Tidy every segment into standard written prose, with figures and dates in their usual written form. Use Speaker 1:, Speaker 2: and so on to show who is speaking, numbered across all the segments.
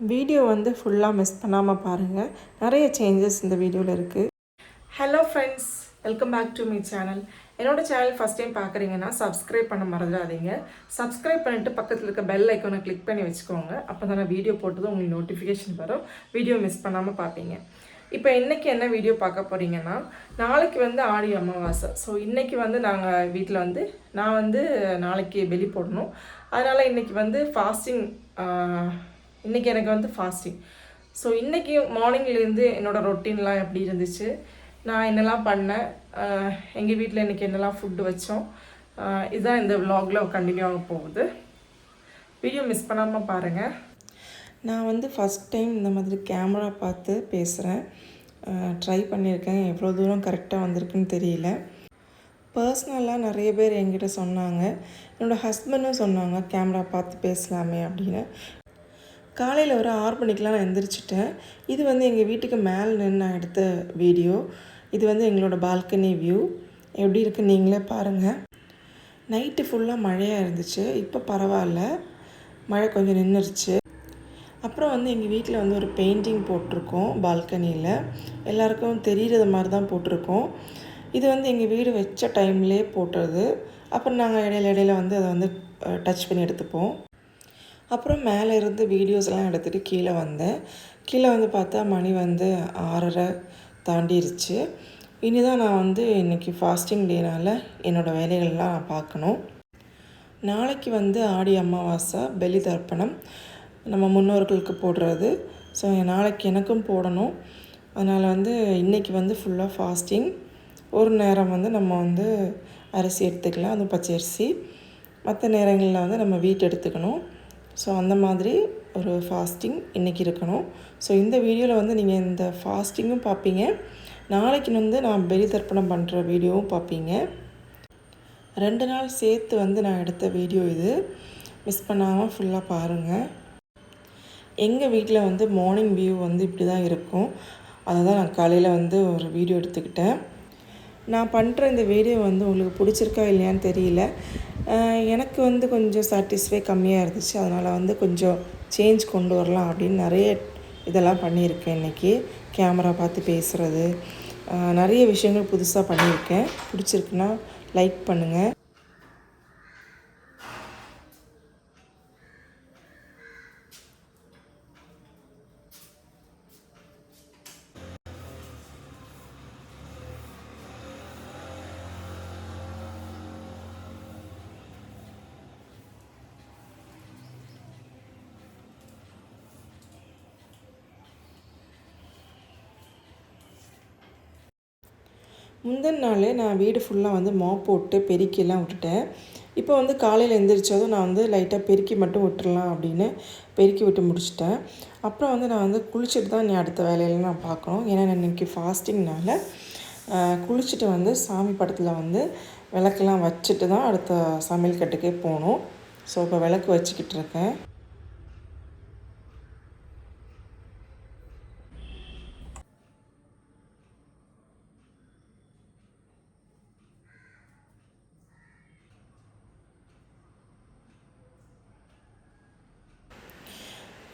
Speaker 1: Video வந்து ஃபுல்லாக miss பண்ணாமல் பாருங்கள். நிறைய சேஞ்சஸ் இந்த வீடியோவில் இருக்குது. Hello friends, welcome back to my channel. என்னோட சேனல் ஃபஸ்ட் டைம் பார்க்குறீங்கன்னா சப்ஸ்கிரைப் பண்ண மறந்துடாதீங்க. சப்ஸ்கிரைப் பண்ணிவிட்டு பக்கத்தில் இருக்க பெல் ஐக்கானை கிளிக் பண்ணி வச்சுக்கோங்க. அப்போ தான் நான் வீடியோ போட்டதும் உங்களுக்கு நோட்டிஃபிகேஷன் வரும். வீடியோ மிஸ் பண்ணாமல் பார்ப்பீங்க. இப்போ இன்றைக்கி என்ன வீடியோ பார்க்க போகிறீங்கன்னா, நாளைக்கு வந்து ஆடி அமாவாசை. ஸோ இன்றைக்கி வந்து நாங்கள் வீட்டில் வந்து நான் வந்து நாளைக்கு வெளி போடணும். அதனால் இன்றைக்கி வந்து ஃபாஸ்டிங். இன்றைக்கி எனக்கு வந்து ஃபாஸ்டிங். ஸோ இன்றைக்கி மார்னிங்லேருந்து என்னோடய ரொட்டீன்லாம் எப்படி இருந்துச்சு, நான் என்னெல்லாம் பண்ணேன், எங்கள் வீட்டில் இன்றைக்கி என்னெல்லாம் ஃபுட்டு வச்சோம், இதுதான் இந்த விலாகில் கண்டினியூ ஆக போகுது. வீடியோ மிஸ் பண்ணாமல் பாருங்கள். நான் வந்து ஃபஸ்ட் டைம் இந்த மாதிரி கேமரா பார்த்து பேசுகிறேன். ட்ரை பண்ணியிருக்கேன். எவ்வளோ தூரம் கரெக்டாக வந்திருக்குன்னு தெரியல. பர்சனலாக நிறைய பேர் என்கிட்ட சொன்னாங்க, என்னோடய ஹஸ்பண்டும் சொன்னாங்க கேமரா பார்த்து பேசலாமே அப்படின்னு. காலையில் ஒரு 6 மணிக்கெலாம் நான் எந்திரிச்சிட்டேன். இது வந்து எங்கள் வீட்டுக்கு மேலே நின்று நான் எடுத்த வீடியோ. இது வந்து எங்களோட பால்கனி வியூ. எப்படி இருக்குன்னு நீங்களே பாருங்கள். நைட்டு ஃபுல்லாக மழையாக இருந்துச்சு. இப்போ பரவாயில்ல, மழை கொஞ்சம் நின்றுருச்சு. அப்புறம் வந்து எங்கள் வீட்டில் வந்து ஒரு பெயிண்டிங் போட்டிருக்கோம் பால்கனியில். எல்லாருக்கும் தெரிகிறது மாதிரி தான் போட்டிருக்கோம். இது வந்து எங்கள் வீடு வச்ச டைம்லேயே போட்டது. அப்புறம் நாங்கள் இடையில வந்து அதை வந்து டச் பண்ணி எடுத்துப்போம். அப்புறம் மேலே இருந்து வீடியோஸ்லாம் எடுத்துகிட்டு கீழே வந்தேன். கீழே வந்து பார்த்தா மணி வந்து 6:30 தாண்டிருச்சு. இனி தான் நான் வந்து இன்றைக்கி ஃபாஸ்டிங் டேனால் என்னோடய வேலைகள்லாம் நான் பார்க்கணும். நாளைக்கு வந்து ஆடி அமாவாசை, பலி தர்ப்பணம், நம்ம முன்னோர்களுக்கு போடுறது. ஸோ நாளைக்கு எனக்கும் போடணும். அதனால் வந்து இன்றைக்கி வந்து ஃபுல்லாக ஃபாஸ்டிங். ஒரு நேரம் வந்து நம்ம வந்து அரிசி எடுத்துக்கலாம், அதுவும் பச்சை அரிசி. மற்ற நேரங்களில் வந்து நம்ம வீட்டு எடுத்துக்கணும். ஸோ அந்த மாதிரி ஒரு ஃபாஸ்டிங் இன்றைக்கி இருக்கணும். ஸோ இந்த வீடியோவில் வந்து நீங்கள் இந்த ஃபாஸ்டிங்கும் பார்ப்பீங்க, நாளைக்கு வந்து நான் பலி தர்ப்பணம் பண்ணுற வீடியோவும் பார்ப்பீங்க. 2 நாள் சேர்த்து வந்து நான் எடுத்த வீடியோ இது. மிஸ் பண்ணாமல் ஃபுல்லாக பாருங்கள். எங்கள் வீட்டில் வந்து மார்னிங் வியூ வந்து இப்படி தான் இருக்கும். அதை தான் நான் காலையில் வந்து ஒரு வீடியோ எடுத்துக்கிட்டேன். நான் பண்ணுற இந்த வீடியோ வந்து உங்களுக்கு பிடிச்சிருக்கா இல்லையான்னு தெரியல. எனக்கு வந்து கொஞ்சம் சாட்டிஸ்ஃபை கம்மியாக இருந்துச்சு. அதனால் வந்து கொஞ்சம் சேஞ்ச் கொண்டு வரலாம் அப்படின்னு நிறைய இதெல்லாம் பண்ணியிருக்கேன். இன்றைக்கி கேமரா பார்த்து பேசுகிறது, நிறைய விஷயங்கள் புதுசாக பண்ணியிருக்கேன். பிடிச்சிருக்குன்னா லைக் பண்ணுங்கள். முந்தின நாள் நான் வீடு ஃபுல்லாக வந்து மாப் போட்டு பெருக்கிலாம் விட்டுட்டேன். இப்போ வந்து காலையில் எழுந்திரிச்சதும் நான் வந்து லைட்டாக பெருக்கி மட்டும் விட்டுறலாம் அப்படின்னு பெருக்கி விட்டு முடிச்சிட்டேன். அப்புறம் வந்து நான் வந்து குளிச்சுட்டு தான் அடுத்த வேலையில நான் பார்க்கணும். ஏன்னா நான் இன்றைக்கி ஃபாஸ்டிங்னால் குளிச்சுட்டு வந்து சாமி படத்தில் வந்து விளக்கெல்லாம் வச்சுட்டு தான் அடுத்த சமையல் கட்டுக்கே போகணும். ஸோ இப்போ விளக்கு வச்சுக்கிட்டு இருக்கேன்.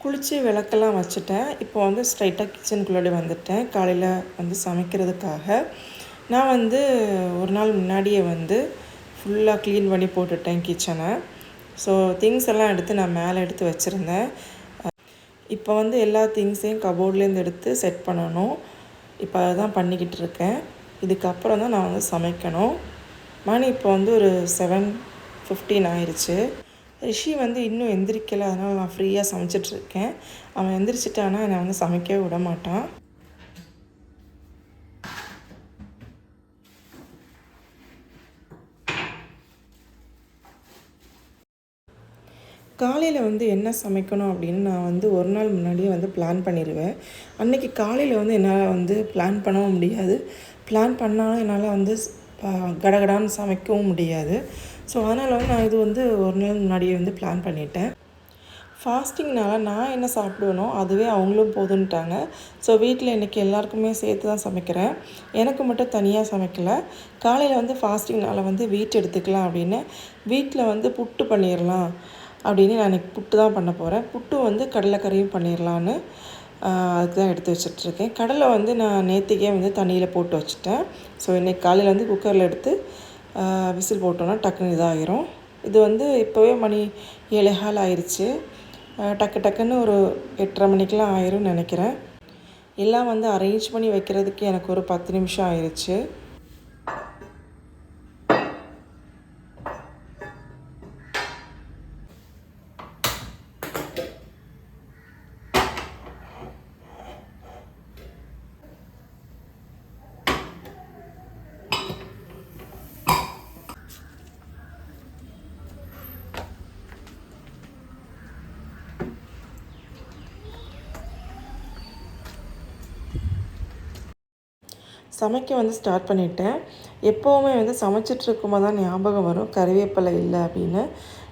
Speaker 1: குளித்து விளக்கெல்லாம் வச்சுட்டேன். இப்போ வந்து ஸ்ட்ரைட்டாக கிச்சனுக்குள்ளே வந்துட்டேன். காலையில் வந்து சமைக்கிறதுக்காக நான் வந்து ஒரு நாள் முன்னாடியே வந்து ஃபுல்லாக க்ளீன் பண்ணி போட்டுட்டேன் கிச்சனை. ஸோ திங்ஸ் எல்லாம் எடுத்து நான் மேலே எடுத்து வச்சுருந்தேன். இப்போ வந்து எல்லா திங்ஸையும் கபோர்ட்லேருந்து எடுத்து செட் பண்ணணும். இப்போ அதுதான் பண்ணிக்கிட்டு இருக்கேன். இதுக்கப்புறம் தான் நான் வந்து சமைக்கணும். மணி இப்போ வந்து ஒரு 7:15 ஆயிடுச்சு. ரிஷி வந்து இன்னும் எந்திரிக்கலை. அதனால் நான் ஃப்ரீயாக சமைச்சிட்ருக்கேன். அவன் எந்திரிச்சிட்டானா என்னை வந்து சமைக்கவே விட மாட்டான். காலையில் வந்து என்ன சமைக்கணும் அப்படின்னு நான் வந்து ஒரு நாள் முன்னாடியே வந்து பிளான் பண்ணிடுவேன். அன்றைக்கி காலையில் வந்து என்னால் வந்து பிளான் பண்ணவும் முடியாது. பிளான் பண்ணாலும் என்னால் வந்து கடகடான்னு சமைக்கவும் முடியாது. ஸோ அதனால் வந்து நான் இது வந்து ஒரு நாள் முன்னாடியே வந்து பிளான் பண்ணிட்டேன். ஃபாஸ்டிங்னால் நான் என்ன சாப்பிடுவேனோ அதுவே அவங்களும் போதுன்ட்டாங்க. ஸோ வீட்டில் இன்றைக்கி எல்லாருக்குமே சேர்த்து தான் சமைக்கிறேன். எனக்கு மட்டும் தனியாக சமைக்கலை. காலையில் வந்து ஃபாஸ்டிங்னால் வந்து வீட்டு எடுத்துக்கலாம் அப்படின்னு வீட்டில் வந்து புட்டு பண்ணிடலாம் அப்படின்னு நான் இன்றைக்கி புட்டு தான் பண்ண போகிறேன். புட்டு வந்து கடலைக்கறியும் பண்ணிடலான்னு அதுக்கு தான் எடுத்து வச்சிட்ருக்கேன். கடலை வந்து நான் நேற்றுக்கே வந்து தண்ணியில் போட்டு வச்சுட்டேன். ஸோ இன்றைக்கி காலையில் வந்து குக்கரில் எடுத்து விசில் போட்டோன்னா டக்குன்னு இதாகிரும். இது வந்து இப்போவே மணி 7:15 ஆயிடுச்சு. டக்குன்னு ஒரு 8:30 மணிக்கெலாம் ஆயிரும்னு நினைக்கிறேன். எல்லாம் வந்து அரேஞ்ச் பண்ணி வைக்கிறதுக்கு எனக்கு ஒரு 10 நிமிஷம் ஆயிடுச்சு. சமைக்க வந்து ஸ்டார்ட் பண்ணிட்டேன். எப்போவுமே வந்து சமைச்சிட்ருக்கும்போது தான் ஞாபகம் வரும் கறிவேப்பிலை இல்லை அப்படின்னு.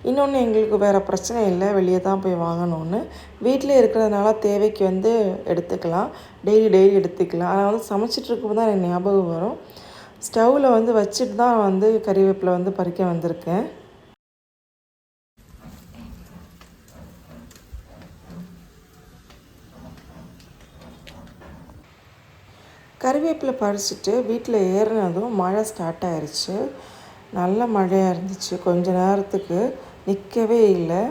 Speaker 1: இன்னொன்று எங்களுக்கு வேறு பிரச்சனை இல்லை, வெளியே தான் போய் வாங்கணும்னு. வீட்டிலே இருக்கிறதுனால தேவைக்கு வந்து எடுத்துக்கலாம், டெய்லி எடுத்துக்கலாம். ஆனால் வந்து சமைச்சிட்ருக்கும்போது தான் எனக்கு ஞாபகம் வரும். ஸ்டவ்வில் வந்து வச்சுட்டு தான் வந்து கறிவேப்பிலை வந்து பறிக்க வந்திருக்கேன். கறிவேப்பிலை பறிச்சுட்டு வீட்டில் ஏறினதும் மழை ஸ்டார்ட் ஆயிடுச்சு. நல்ல மழையாக இருந்துச்சு. கொஞ்ச நேரத்துக்கு நிற்கவே இல்லை.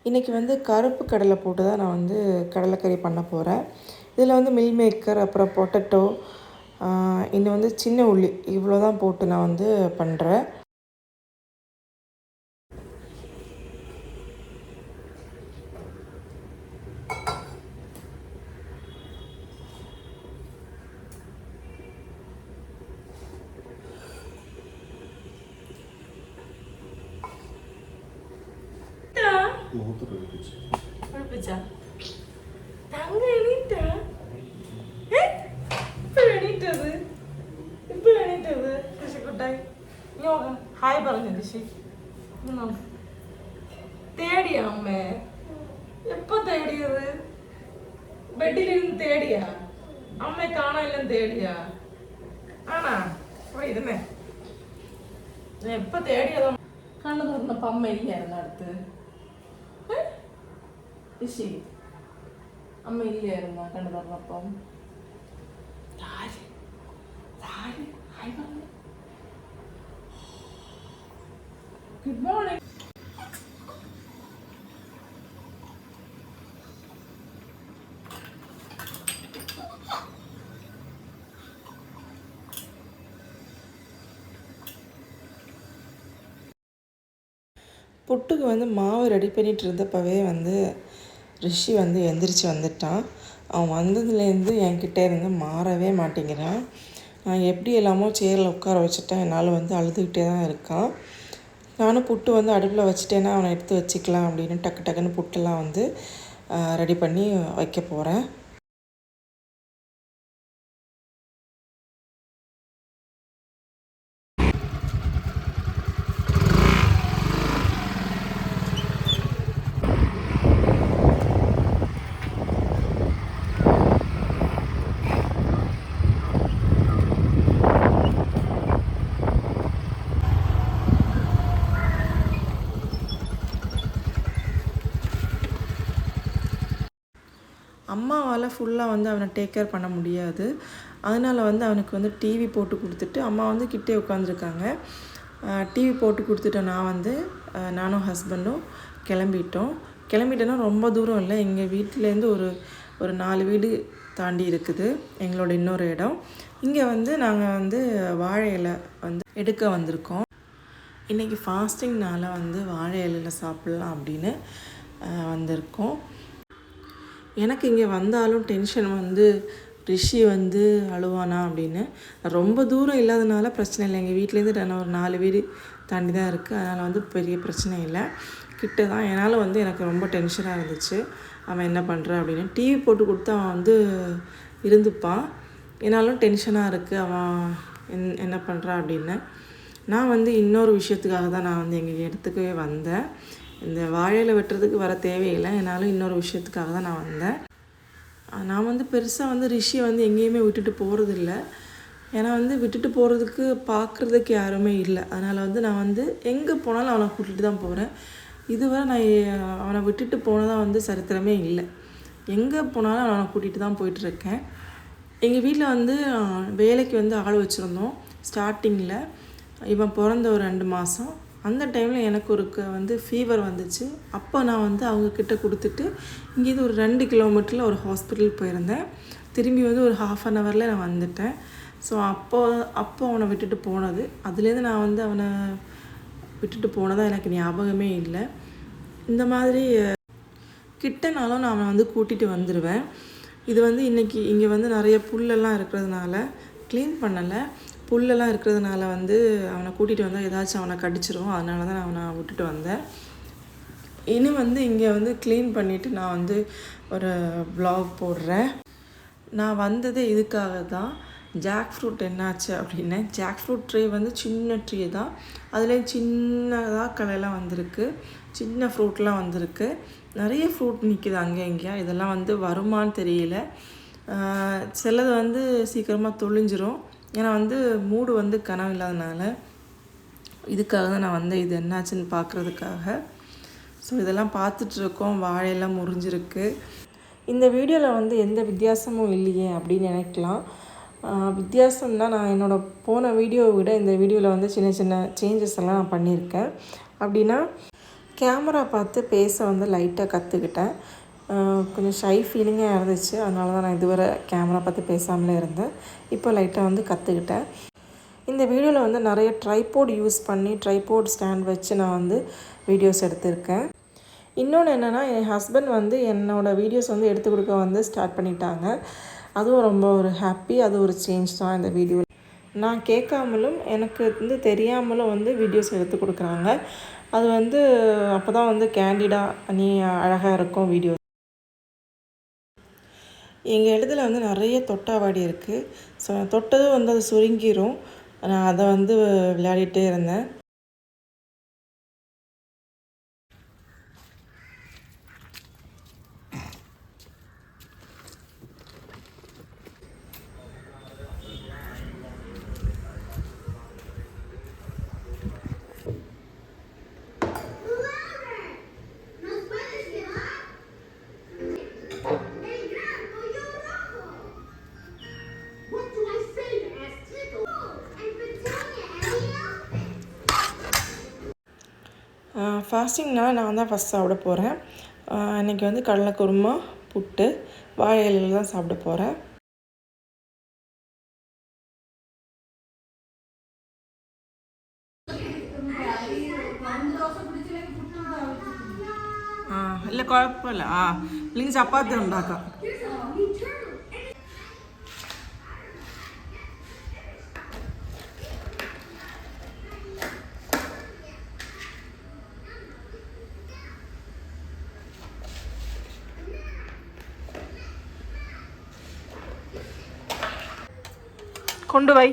Speaker 1: இன்றைக்கி வந்து கருப்பு கடலை போட்டு தான் நான் வந்து கடலைக்கறி பண்ண போகிறேன். இதில் வந்து மில் மேக்கர், அப்புறம் பொட்டேட்டோ, இன்னும் வந்து சின்ன உள்ளி, இவ்வளோ தான் போட்டு நான் வந்து பண்ணுறேன். தங்க எண்ணிட்டா இப்போ எண்ணிட்டது ரிஷி குட்டாய் ஹாய் பாருங்க ரிஷி. தேடியா அம்மே? எப்போ தேடியது? பெட்டிலிருந்து தேடியா? அம்மை காண இல்லைன்னு தேடியா? ஆனா இதுமே எப்போ தேடியதான் கண்ணு தூர்னப்ப அம்மை இல்லையா இருந்தா அடுத்து ரிஷி அம்மா இல்லையா இருந்தா கண்டு தர்றப்போ குட் மார்னிங். புட்டுக்கு வந்து மாவு ரெடி பண்ணிகிட்டு இருந்தப்பவே வந்து ரிஷி வந்து எந்திரிச்சு வந்துட்டான். அவன் வந்ததுலேருந்து என்கிட்ட இருந்து மாறவே மாட்டேங்கிறான். நான் எப்படி எல்லாமோ சேரில் உட்கார வச்சுட்டேன், என்னால் வந்து அழுதுகிட்டே தான் இருக்கான். நானும் புட்டு வந்து அடுப்பில் வச்சுட்டேன்னா அவனை எடுத்து வச்சுக்கலாம் அப்படின்னு டக்குன்னு புட்டெல்லாம் வந்து ரெடி பண்ணி வைக்க போகிறேன். அம்மாவால் ஃபுல்லாக வந்து அவனை டேக் கேர் பண்ண முடியாது. அதனால் வந்து அவனுக்கு வந்து டிவி போட்டு கொடுத்துட்டு அம்மா வந்து கிட்டே உட்காந்துருக்காங்க. டிவி போட்டு கொடுத்துட்டு நான் வந்து நானும் ஹஸ்பண்டும் கிளம்பிட்டோன்னா ரொம்ப தூரம் இல்லை, எங்கள் வீட்டிலேருந்து ஒரு 4 வீடு தாண்டி இருக்குது எங்களோட இன்னொரு இடம். இங்கே வந்து நாங்கள் வந்து வாழை இலை வந்து எடுக்க வந்திருக்கோம். இன்றைக்கி ஃபாஸ்டிங்னால் வந்து வாழை இலையில் சாப்பிட்லாம் அப்படின்னு வந்திருக்கோம். எனக்கு இங்கே வந்தாலும் டென்ஷன் வந்து ரிஷி வந்து அழுவானா அப்படின்னு. ரொம்ப தூரம் இல்லாதனால பிரச்சனை இல்லை. எங்கள் வீட்டிலேருந்து நான் ஒரு 4 வீடு தாண்டி தான் இருக்குது. அதனால் வந்து பெரிய பிரச்சனை இல்லை, கிட்ட தான். என்னால் வந்து எனக்கு ரொம்ப டென்ஷனாக இருந்துச்சு, அவன் என்ன பண்ணுறான் அப்படின்னு. டிவி போட்டு கொடுத்து அவன் வந்து இருந்துப்பான். என்னாலும் டென்ஷனாக இருக்குது அவன் என்ன பண்ணுறான் அப்படின்னு. நான் வந்து இன்னொரு விஷயத்துக்காக தான் நான் வந்து எங்கள் இடத்துக்கு வந்தேன். இந்த வாழையில் வெட்டுறதுக்கு வர தேவையில்லை, என்னாலும் இன்னொரு விஷயத்துக்காக தான் நான் வந்தேன். நான் வந்து பெருசாக வந்து ரிஷியை வந்து எங்கேயுமே விட்டுட்டு போகிறதில்ல. ஏன்னா வந்து விட்டுட்டு போகிறதுக்கு பார்க்குறதுக்கு யாருமே இல்லை. அதனால் வந்து நான் வந்து எங்கே போனாலும் அவனை கூட்டிகிட்டு தான் போகிறேன். இதுவரை நான் அவனை விட்டுட்டு போனதாக வந்து சரித்திரமே இல்லை. எங்கே போனாலும் அவனை கூட்டிகிட்டு தான் போயிட்டுருக்கேன். எங்கள் வீட்டில் வந்து வேலைக்கு வந்து ஆள் வச்சுருந்தோம். ஸ்டார்டிங்கில் இவன் பிறந்த ஒரு 2 மாதம் அந்த டைமில் எனக்கு ஒரு வந்து ஃபீவர் வந்துச்சு. அப்போ நான் வந்து அவங்கக்கிட்ட கொடுத்துட்டு இங்கேருந்து ஒரு 2 கிலோமீட்டரில் ஒரு ஹாஸ்பிட்டல் போயிருந்தேன். திரும்பி வந்து ஒரு 1/2 அன் ஹவரில் நான் வந்துட்டேன். ஸோ அப்போ அவனை விட்டுட்டு போனது. அதுலேருந்து நான் வந்து அவனை விட்டுட்டு போனதாக எனக்கு ஞாபகமே இல்லை. இந்த மாதிரி கிட்டனாலும் நான் அவனை வந்து கூட்டிகிட்டு வந்துடுவேன். இது வந்து இன்றைக்கி இங்கே வந்து நிறைய புல்லெல்லாம் இருக்கிறதுனால க்ளீன் பண்ணலை. புல்லெல்லாம் இருக்கிறதுனால வந்து அவனை கூட்டிகிட்டு வந்தால் ஏதாச்சும் அவனை கடிச்சிரும். அதனால தான் நான் அவனை விட்டுட்டு வந்தேன். இன்னும் வந்து இங்கே வந்து க்ளீன் பண்ணிவிட்டு நான் வந்து ஒரு வ்ளாக் போடுறேன். நான் வந்ததே இதுக்காக தான். ஜாக் ஃப்ரூட் என்னாச்சு அப்படின்னு. ஜாக் ஃப்ரூட் ட்ரீ வந்து சின்ன ட்ரீ தான். அதுலேயும் சின்னதாக கலையெல்லாம் வந்திருக்கு, சின்ன ஃப்ரூட்லாம் வந்திருக்கு. நிறைய ஃப்ரூட் நிற்கிது அங்கே இங்கேயா. இதெல்லாம் வந்து வருமானு தெரியல. சிலது வந்து சீக்கிரமாக தொழிஞ்சிரும். ஏன்னா வந்து மூடு வந்து கனவு இல்லாதனால இதுக்காக தான் நான் வந்து இது என்னாச்சுன்னு பார்க்குறதுக்காக. ஸோ இதெல்லாம் பார்த்துட்ருக்கோம். வாழையெல்லாம் முறிஞ்சிருக்கு. இந்த வீடியோவில் வந்து எந்த வித்தியாசமும் இல்லையே அப்படின்னு நினைக்கலாம். வித்தியாசம்னா நான் என்னோடய போன வீடியோவை விட இந்த வீடியோவில் வந்து சின்ன சின்ன சேஞ்சஸ் எல்லாம் நான் பண்ணியிருக்கேன். அப்படின்னா கேமரா பார்த்து பேச வந்து லைட்டாக கற்றுக்கிட்டேன். கொஞ்சம் ஷை ஃபீலிங்காக இருந்துச்சு. அதனால தான் நான் இதுவரை கேமரா பார்த்து பேசாமலே இருந்தேன். இப்போ லைட்டாக வந்து கற்றுக்கிட்டேன். இந்த வீடியோவில் வந்து நிறைய ட்ரைபோர்ட் யூஸ் பண்ணி ட்ரைபோர்ட் ஸ்டாண்ட் வச்சு நான் வந்து வீடியோஸ் எடுத்திருக்கேன். இன்னொன்று என்னென்னா, என் ஹஸ்பண்ட் வந்து என்னோடய வீடியோஸ் வந்து எடுத்து கொடுக்க வந்து ஸ்டார்ட் பண்ணிட்டாங்க. அதுவும் ரொம்ப ஒரு ஹாப்பி. அது ஒரு சேஞ்ச் தான் இந்த வீடியோவில். நான் கேட்காமலும் எனக்கு வந்து தெரியாமலும் வந்து வீடியோஸ் எடுத்து கொடுக்குறாங்க. அது வந்து அப்போ தான் வந்து கேண்டிடாக நீ அழகாக இருக்கும் வீடியோ. எங்கள் இடத்துல வந்து நிறைய தொட்டாவாடி இருக்குது. ஸோ தொட்டதும் வந்து அது சுருங்கிரும். நான் அதை வந்து விளையாடிட்டே இருந்தேன். ஃபாஸ்டிங்னால் நான் தான் ஃபஸ்ட் சாப்பிட போகிறேன். இன்றைக்கி வந்து கடலை குருமா, புட்டு, வாழை இலையில் தான் சாப்பிட போகிறேன். இல்லை குழப்பம் இல்லை. இல்லைங்க சப்பாத்தி உண்டாக்கா. കൊണ്ടുപോയി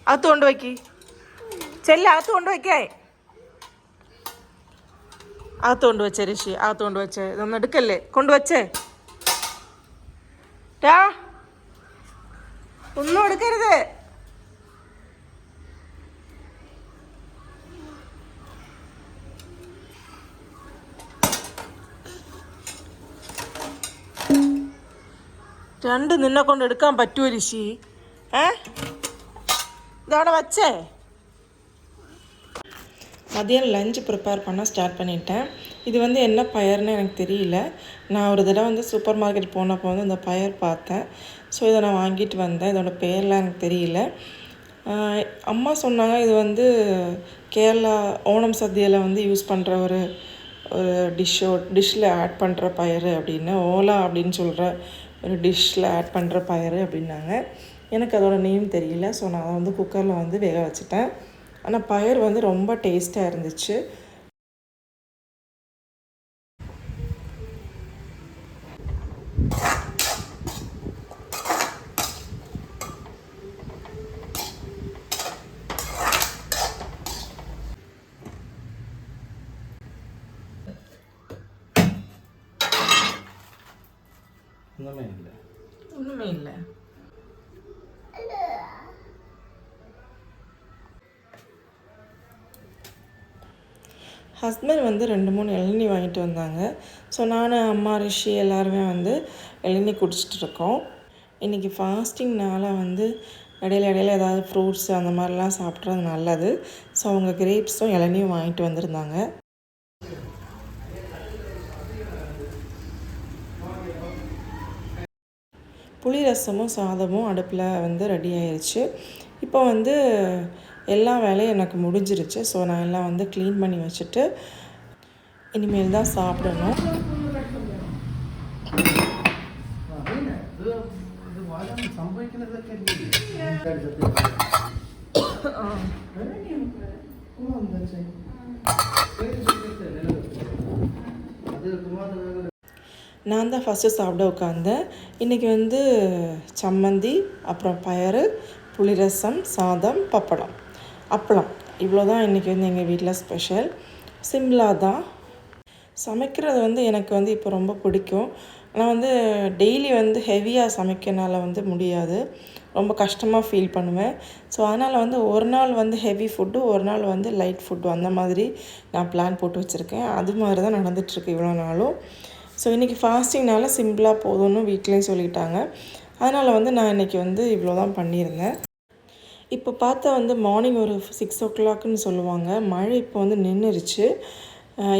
Speaker 1: അകത്ത് കൊണ്ടുവയ്ക്ക്. ചെല്ല അകത്ത് കൊണ്ടുവയ്ക്കേ. അകത്ത് കൊണ്ടുവച്ചേ ഋഷി, അകത്ത് കൊണ്ടുവച്ചേ. ഇതൊന്നും എടുക്കല്ലേ, കൊണ്ടുവച്ചേ. ടാ ഒന്നും എടുക്കരുത്. രണ്ട് നിന്നെ കൊണ്ട് എടുക്കാൻ പറ്റുമോ ഋഷി? இதோட வச்சே. மதியம் லஞ்ச் ப்ரிப்பேர் பண்ண ஸ்டார்ட் பண்ணிட்டேன். இது வந்து என்ன பயர்னு எனக்கு தெரியல. நான் ஒரு தடவை வந்து சூப்பர் மார்க்கெட் போனப்போ வந்து இந்த பயர் பார்த்தேன். ஸோ இதை நான் வாங்கிட்டு வந்தேன். இதோட பேர்லாம் எனக்கு தெரியல. அம்மா சொன்னாங்க இது வந்து கேரளா ஓணம் சദ്യயில் வந்து யூஸ் பண்ணுற ஒரு ஒரு டிஷ்ஷில் ஆட் பண்ணுற பயறு அப்படின்னு, ஓலா அப்படின்னு சொல்கிற ஒரு டிஷ்ஷில் ஆட் பண்ணுற பயறு அப்படின்னாங்க. எனக்கு அதோடய நேம் தெரியல. ஸோ நான் அதை வந்து குக்கரில் வந்து வேக வச்சுட்டேன். ஆனால் பயறு வந்து ரொம்ப டேஸ்ட்டாக இருந்துச்சு. ஒன்றுமே இல்லை. ஹஸ்பண்ட் வந்து 2-3 இளநீ வாங்கிட்டு வந்தாங்க. ஸோ நான், அம்மா, ரிஷி எல்லாருமே வந்து இளநீ குடிச்சிட்ருக்கோம். இன்றைக்கி ஃபாஸ்டிங்னால வந்து இடையில ஏதாவது ஃப்ரூட்ஸ் அந்த மாதிரிலாம் சாப்பிட்றது நல்லது. ஸோ அவங்க கிரேப்ஸும் இளநியும் வாங்கிட்டு வந்திருந்தாங்க. புளி ரசமும் சாதமும் அடுப்பில் வந்து ரெடி ஆயிடுச்சு. இப்போ வந்து எல்லா வேலையும் எனக்கு முடிஞ்சிருச்சு. ஸோ நான் எல்லாம் வந்து க்ளீன் பண்ணி வச்சுட்டு இனிமேல் தான் சாப்பிடணும். நான் தான் ஃபஸ்ட்டு சாப்பிட உட்காந்தேன். இன்றைக்கி வந்து சம்மந்தி, அப்புறம் பயறு, புளிரசம், சாதம், அப்பளம் இவ்வளோ தான் இன்றைக்கி வந்து எங்கள் வீட்டில் ஸ்பெஷல். சிம்பிளாக தான். சமைக்கிறது வந்து எனக்கு வந்து இப்போ ரொம்ப பிடிக்கும். ஆனால் வந்து டெய்லி வந்து ஹெவியாக சமைக்கனால வந்து முடியாது. ரொம்ப கஷ்டமாக ஃபீல் பண்ணுவேன். ஸோ அதனால் வந்து ஒரு நாள் வந்து ஹெவி ஃபுட்டு, ஒரு நாள் வந்து லைட் ஃபுட்டு அந்த மாதிரி நான் பிளான் போட்டு வச்சுருக்கேன். அது மாதிரி தான் நடந்துகிட்ருக்கு இவ்வளோ நாளும். ஸோ இன்றைக்கி ஃபாஸ்டிங்னால சிம்பிளாக போதும்னு வீட்லேயும் சொல்லிட்டாங்க. அதனால் வந்து நான் இன்றைக்கி வந்து இவ்வளோ தான் பண்ணியிருந்தேன். இப்போ பார்த்தா வந்து மார்னிங் ஒரு 6 o'clockன்னு சொல்லுவாங்க. மழை இப்போ வந்து நின்றுருச்சு.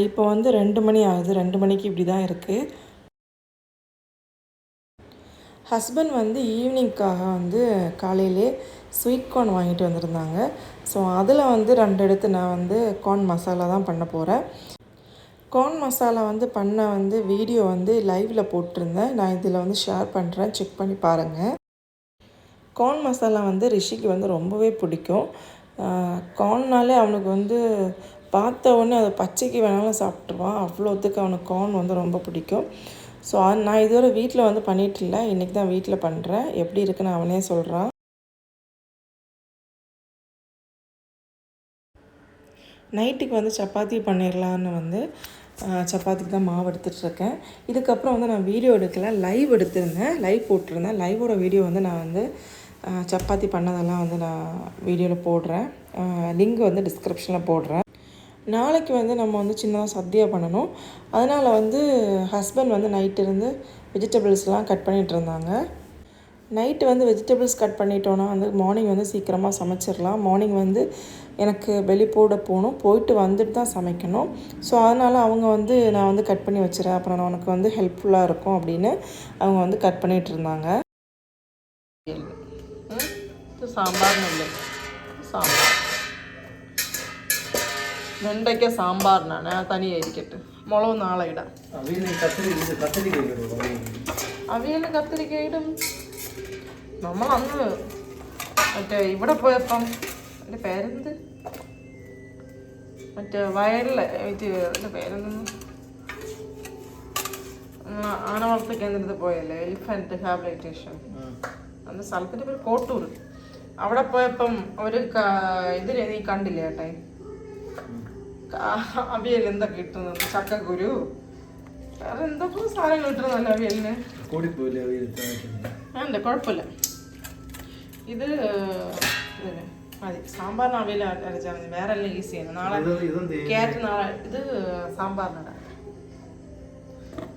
Speaker 1: இப்போ வந்து 2 மணி ஆகுது. 2 மணிக்கு இப்படி தான் இருக்குது. ஹஸ்பண்ட் வந்து ஈவினிங்க்காக வந்து காலையிலே ஸ்வீட் கார்ன் வாங்கிட்டு வந்திருந்தாங்க. ஸோ அதில் வந்து 2 எடுத்து நான் வந்து கார்ன் மசாலா தான் பண்ண போகிறேன். கார்ன் மசாலா வந்து பண்ண வந்து வீடியோ வந்து லைவில் போட்டிருந்தேன். நான் இதில் வந்து ஷேர் பண்ணுறேன், செக் பண்ணி பாருங்கள். கார்ன் மசாலா வந்து ரிஷிக்கு வந்து ரொம்பவே பிடிக்கும். கார்ன்னாலே அவனுக்கு வந்து பார்த்த உடனே அதை பச்சைக்கு வேணாலும் சாப்பிட்ருவான். அவ்வளோத்துக்கு அவனுக்கு கார்ன் வந்து ரொம்ப பிடிக்கும். ஸோ நான் இதுவரை வீட்டில் வந்து பண்ணிகிட்டு இல்லை. இன்றைக்கி தான் வீட்டில் பண்ணுறேன். எப்படி இருக்குன்னு அவனே சொல்கிறான். நைட்டுக்கு வந்து சப்பாத்தி பண்ணிடலான்னு வந்து சப்பாத்திக்கு தான் மாவு எடுத்துகிட்ருக்கேன். இதுக்கப்புறம் வந்து நான் வீடியோ எடுக்கலை, லைவ் எடுத்திருந்தேன், லைவ் போட்டிருந்தேன். லைவோட வீடியோ வந்து நான் வந்து சப்பாத்தி பண்ணதெல்லாம் வந்து நான் வீடியோவில் போடுறேன். லிங்க் வந்து டிஸ்கிரிப்ஷனில் போடுறேன். நாளைக்கு வந்து நம்ம வந்து சின்னதாக சத்யா பண்ணணும். அதனால் வந்து ஹஸ்பண்ட் வந்து நைட்டு இருந்து வெஜிடபிள்ஸ்லாம் கட் பண்ணிகிட்டு இருந்தாங்க. நைட்டு வந்து வெஜிடபிள்ஸ் கட் பண்ணிட்டோன்னா வந்து மார்னிங் வந்து சீக்கிரமாக சமைச்சிடலாம். மார்னிங் வந்து எனக்கு வெளிப்போட போகணும், போயிட்டு வந்துட்டு தான் சமைக்கணும். ஸோ அதனால் அவங்க வந்து நான் வந்து கட் பண்ணி வச்சுறேன், அப்புறம் நான் உனக்கு வந்து ஹெல்ப்ஃபுல்லாக இருக்கும் அப்படின்னு அவங்க வந்து கட் பண்ணிகிட்டு இருந்தாங்க. சாம்பார் இல்லை, சாம்பார் வெண்டைக்காய் சாம்பார் நான் தனியாக ഇരിക്കട്ടെ. മുളക് നാളെ ഇടാം. അവിയൽ കത്തിരിക്ക ഇടും. നമ്മളന്ന് മറ്റേ ഇവിടെ പോയപ്പം എൻ്റെ പേരെന്ത്, മറ്റേ വയലിലെ എൻ്റെ പേരെന്തെന്ന്, ആന വളർത്ത കേന്ദ്രത്തിൽ പോയല്ലേ, എലിഫൻറ്റ് ഹാബിലിറ്റേഷൻ, അന്ന് സ്ഥലത്തിൻ്റെ പേര് കോട്ടൂർ. അവിടെ പോയപ്പം ഒരു ഇതിൽ നീ കണ്ടില്ലേ ഏട്ടേ, അവിയൽ എന്തൊക്കെ കിട്ടുന്നത്, ചക്കക്കുരു, വേറെ എന്തൊക്കെ സാധനങ്ങൾ കിട്ടുന്നല്ല അവിയലിന്. വേണ്ട കുഴപ്പമില്ല, ഇത് മതി. സാമ്പാറിന് അവിയൽ അരച്ചാൽ മതി, വേറെ എല്ലാം ഈസിയാണ്. നാളെ ക്യാരറ്റ്, നാളെ ഇത് സാമ്പാറിനിടാം.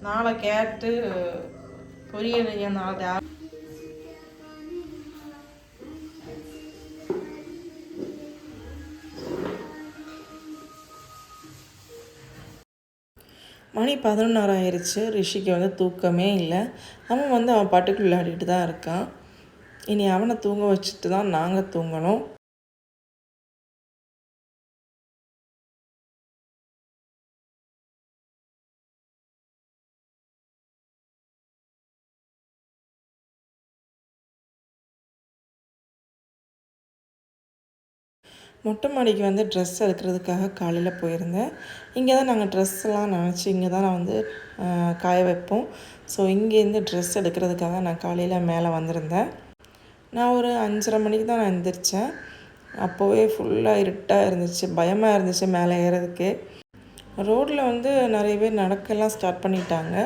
Speaker 1: നാളെ ക്യാരറ്റ് പൊരിയൽ ഞാൻ നാളെ രാവിലെ. மணி 11 ஆயிடுச்சு. ரிஷிக்கு வந்து தூக்கமே இல்லை. அவன் வந்து அவன் பாட்டுக்கு விளையாடிட்டு தான் இருக்கான். இனி அவனை தூங்க வச்சுட்டு தான் நாங்கள் தூங்கணும். மொட்டை மாடிக்கு வந்து ட்ரெஸ் எடுக்கிறதுக்காக காலையில் போயிருந்தேன். இங்கே தான் நாங்கள் ட்ரெஸ்லாம் நினச்சி இங்கே தான் நான் வந்து காய வைப்போம். ஸோ இங்கேருந்து ட்ரெஸ் எடுக்கிறதுக்காக நான் காலையில் மேலே வந்திருந்தேன். நான் ஒரு 5:30 மணிக்கு தான் நான் எழுந்திரிச்சேன். அப்போவே ஃபுல்லாக இருட்டாக இருந்துச்சு, பயமாக இருந்துச்சு மேலே ஏறதுக்கு. ரோட்டில் வந்து நிறைய பேர் நடக்கலாம் ஸ்டார்ட் பண்ணிட்டாங்க.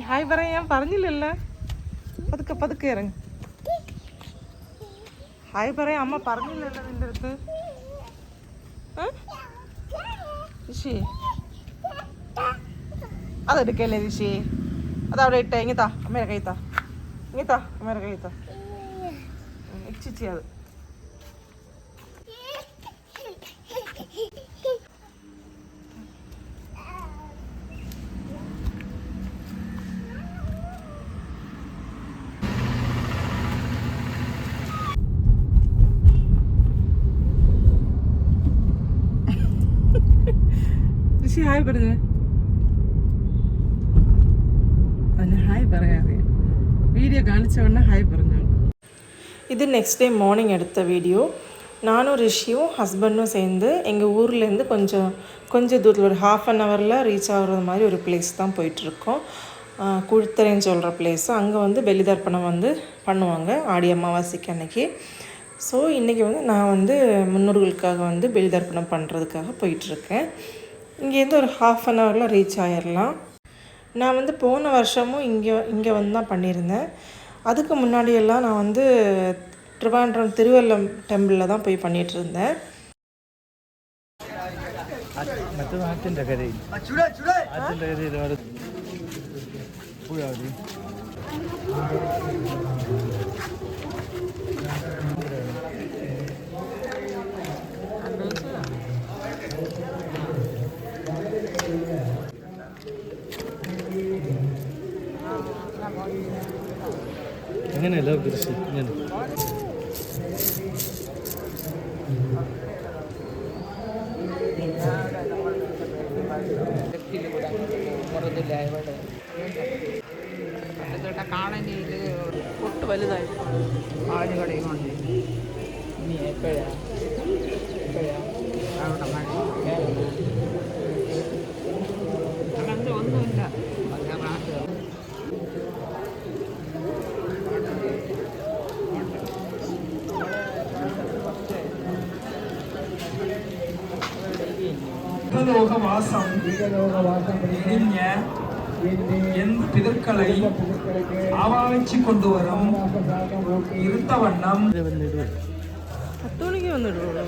Speaker 1: ഹായ് പറയാൻ ഞാൻ പറഞ്ഞില്ലല്ലോ. പതുക്കെ ഇറങ്ങി ഹായ് പറയാൻ അമ്മ പറഞ്ഞില്ലല്ലോ നിൻ്റെ അടുത്ത്. ഋഷി അതെടുക്കല്ലേ ഋഷി, അതവിടെ ഇട്ടേ. ഇങ്ങത്താ അമ്മേരെ കൈത്താ, ഇങ്ങത്താ അമ്മേരെ കൈത്താ ഇച്ചിച്ചി. അത് ഹായ് പറഞ്ഞേ, അല്ല ഹായ് പറയാതെ വീഡിയോ കാണിച്ച ഉടനെ ഹായ് പറഞ്ഞു. இது நெக்ஸ்ட் டே மார்னிங் எடுத்த வீடியோ. நானும் ரிஷியும் ஹஸ்பண்டும் சேர்ந்து எங்கள் ஊர்லேருந்து கொஞ்சம் தூரத்தில் ஒரு 1/2 ஹவரில் ரீச் ஆகுறது மாதிரி ஒரு பிளேஸ் தான் போயிட்டுருக்கோம். குழித்தரைன்னு சொல்கிற பிளேஸு. அங்கே வந்து பலி தர்ப்பணம் வந்து பண்ணுவாங்க ஆடி அமாவாசைக்கு அன்னைக்கு. ஸோ இன்றைக்கி வந்து நான் வந்து முன்னோர்களுக்காக வந்து பலி தர்ப்பணம் பண்ணுறதுக்காக போயிட்டுருக்கேன். இங்கேருந்து ஒரு 1/2 ஹவரில் ரீச் ஆகிடலாம். நான் வந்து போன வருஷமும் இங்கே வந்து தான் பண்ணியிருந்தேன். அதுக்கு முன்னாடியெல்லாம் நான் வந்து திருவாண்டம் திருவல்லம் டெம்பிளில் தான் போய் பண்ணிகிட்டு இருந்தேன்.
Speaker 2: അങ്ങനെയല്ല കൃഷി ഇങ്ങനെ
Speaker 3: കാണനിയിൽ ഒട്ട് വലുതായിട്ട് ആടുകളെയും കൊണ്ട് ഇനി എപ്പോഴാ അവിടെ മഴ അങ്ങനത്തെ ഒന്നുമില്ല.
Speaker 4: ലോകവാസം ഇടിഞ്ഞ എന്ത് പിതൃക്കളെ ആവാഹിച്ചു കൊണ്ടുവരും ഇരുത്തവണ്ണം
Speaker 1: 10 മണിക്ക് വന്നിടുള്ളൂ.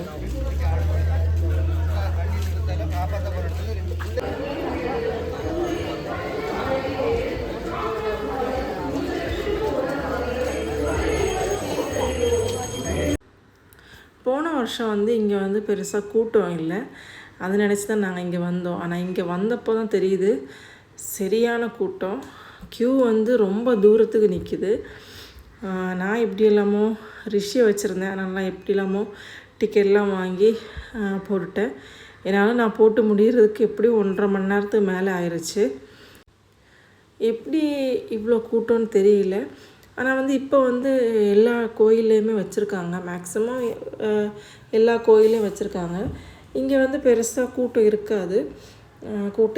Speaker 1: போன வருஷம் வந்து இங்கே வந்து பெருசாக கூட்டம் இல்லை, அதை நினச்சி தான் நாங்கள் இங்கே வந்தோம். ஆனால் இங்கே வந்தப்போ தான் தெரியுது சரியான கூட்டம். க்யூ வந்து ரொம்ப தூரத்துக்கு நிற்கிது. நான் எப்படி இல்லாமோ ரிஷியை வச்சுருந்தேன், அதனால் எப்படி இல்லாமோ டிக்கெட்லாம் வாங்கி போட்டுட்டேன். என்னால் நான் போட்டு முடிகிறதுக்கு எப்படியும் 1.5 மணி நேரத்துக்கு மேலே ஆயிடுச்சு. எப்படி இவ்வளோ கூட்டம்னு தெரியல. ஆனால் வந்து இப்போ வந்து எல்லா கோயில்லையுமே வச்சுருக்காங்க, மேக்ஸிமம் எல்லா கோயிலையும் வச்சுருக்காங்க. இங்கே வந்து பெருசாக கூட்டம்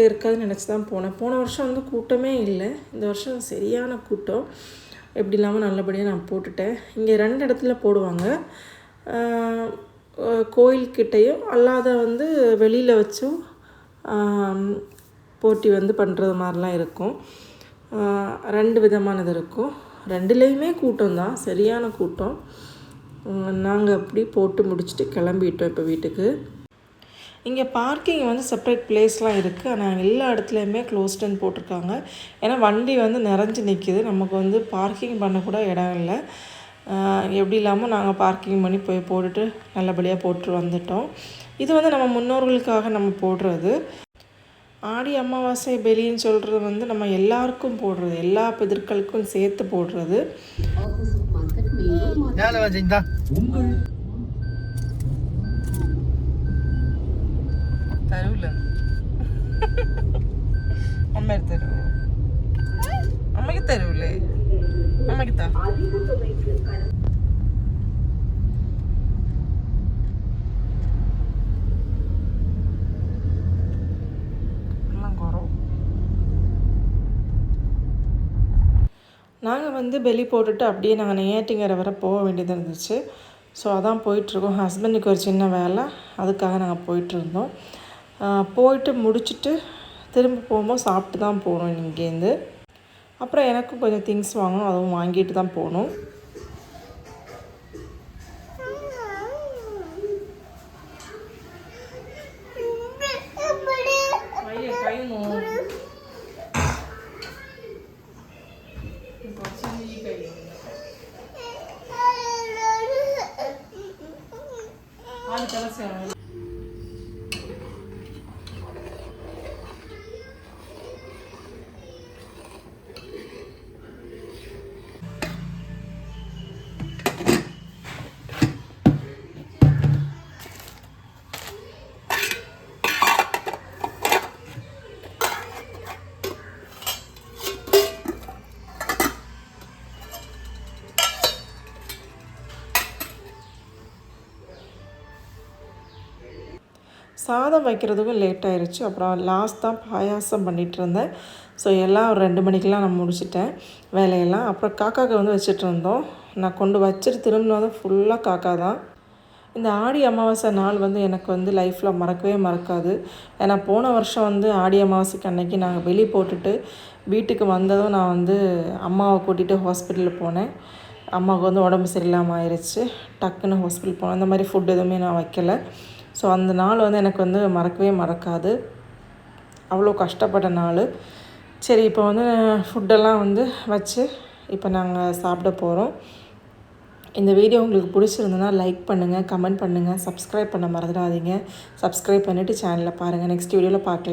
Speaker 1: இருக்காதுன்னு நினச்சி தான் போனேன். போன வருஷம் வந்து கூட்டமே இல்லை, இந்த வருஷம் சரியான கூட்டம். எப்படி இல்லாமல் நல்லபடியாக நான் போட்டுட்டேன். இங்கே 2 இடத்துல போடுவாங்க, கோயில்கிட்டையும் அல்லாத வந்து வெளியில் வச்சும் போட்டி வந்து பண்ணுறது மாதிரிலாம் இருக்கும். 2 விதமானது இருக்கும். 2லேயுமே கூட்டம் தான், சரியான கூட்டம். நாங்கள் அப்படி போட்டு முடிச்சுட்டு கிளம்பிட்டோம் இப்போ வீட்டுக்கு. இங்கே பார்க்கிங் வந்து செப்பரேட் பிளேஸ்லாம் இருக்குது, ஆனால் எல்லா இடத்துலையுமே க்ளோஸ்டுன்னு போட்டிருக்காங்க. ஏன்னா வண்டி வந்து நிறைஞ்சு நிற்கிது, நமக்கு வந்து பார்க்கிங் பண்ணக்கூட இடம் இல்லை. எப்படி இல்லாமல் நாங்கள் பார்க்கிங் பண்ணி போய் போட்டுட்டு நல்லபடியாக போட்டு வந்துட்டோம். இது வந்து நம்ம முன்னோர்களுக்காக நம்ம போடுறது. ஆடி அமாவாசை பலின்னு சொல்கிறது வந்து நம்ம எல்லாருக்கும் போடுறது, எல்லா பிதர்களுக்கும் சேர்த்து போடுறது. தருவில் மாதிரி தருவோம் அம்மைக்கு தருவில்லே அம்மைக்கு தான் நாங்கள் வந்து பெலி போட்டுட்டு அப்படியே நாங்கள் நெய்யாட்டிங்கரை வர போக வேண்டியது இருந்துச்சு. ஸோ அதான் போயிட்டுருக்கோம். ஹஸ்பண்டுக்கு ஒரு சின்ன வேலை, அதுக்காக நாங்கள் போயிட்டுருந்தோம். போயிட்டு முடிச்சுட்டு திரும்ப போகும்போது சாப்பிட்டு தான் போகணும் இங்கேருந்து. அப்புறம் எனக்கும் கொஞ்சம் திங்ஸ் வாங்கணும், அதுவும் வாங்கிட்டு தான் போகணும். சாதம் வைக்கிறதுக்கும் லேட் ஆயிடுச்சு. அப்புறம் லாஸ்ட் தான் பாயாசம் பண்ணிகிட்டு இருந்தேன். ஸோ எல்லாம் ஒரு 2 மணிக்கெலாம் நான் முடிச்சிட்டேன் வேலையெல்லாம். அப்புறம் காக்காவுக்கு வந்து வச்சுட்டு இருந்தோம். நான் கொண்டு வச்சுட்டு திரும்பினதும் ஃபுல்லாக காக்கா தான். இந்த ஆடி அமாவாசை நாள் வந்து எனக்கு வந்து லைஃப்பில் மறக்கவே மறக்காது. ஏன்னா போன வருஷம் வந்து ஆடி அமாவாசைக்கு அன்னைக்கு நாங்கள் வெளியே போட்டுட்டு வீட்டுக்கு வந்ததும் நான் வந்து அம்மாவை கூட்டிகிட்டு ஹாஸ்பிட்டலில் போனேன். அம்மாவுக்கு வந்து உடம்பு சரியில்லாமல் ஆயிடுச்சு. டக்குன்னு ஹாஸ்பிட்டல் போனேன். அந்த மாதிரி ஃபுட் எதுவுமே நான் வைக்கலை. ஸோ அந்த நாள் வந்து எனக்கு வந்து மறக்கவே மறக்காது. அவ்வளோ கஷ்டப்பட்ட நாள். சரி, இப்போ வந்து ஃபுட்டெல்லாம் வந்து வச்சு இப்போ நாங்கள் சாப்பிட போகிறோம். இந்த வீடியோ உங்களுக்கு பிடிச்சிருந்ததுன்னா லைக் பண்ணுங்கள், கமெண்ட் பண்ணுங்கள், சப்ஸ்கிரைப் பண்ண மறந்துடாதீங்க. சப்ஸ்கிரைப் பண்ணிவிட்டு சேனலில் பாருங்கள். நெக்ஸ்ட் வீடியோவில் பார்க்கலாம்.